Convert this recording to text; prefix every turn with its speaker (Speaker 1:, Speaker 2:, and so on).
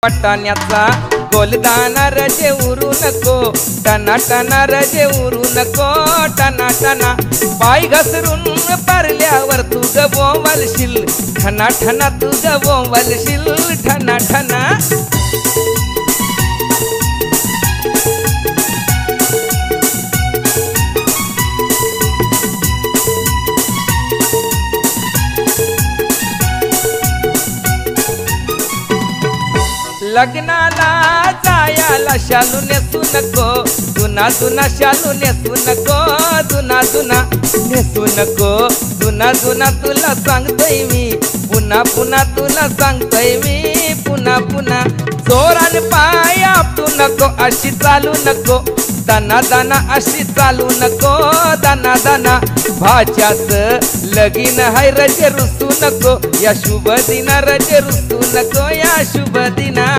Speaker 1: पटाण्याचा गोलदाना रजे उरू नको, टना टना रजे उरू नको, टना टना पाय घसरून पारल्यावर तू गवलशील, ठना ठना तू गवलशील, ठना ठना। लग्नाला जायाला शालू नेसू नको, जुना जुना शालू नेसू नको, जुना जुना नेसू नको, जुना जुना तुला सांगतोय मी, पुन्हा पुन्हा तुला सांगतोय मी, पुन्हा पुन्हा जोरान पाय आपटू नको, अशी चालू नको, दाना दाना अशी चालू नको, दाना दाना भाच्याच लगीन हाय रजे रुसू नको, या शुभ दिना रजे रुसू नको, या शुभ दिना।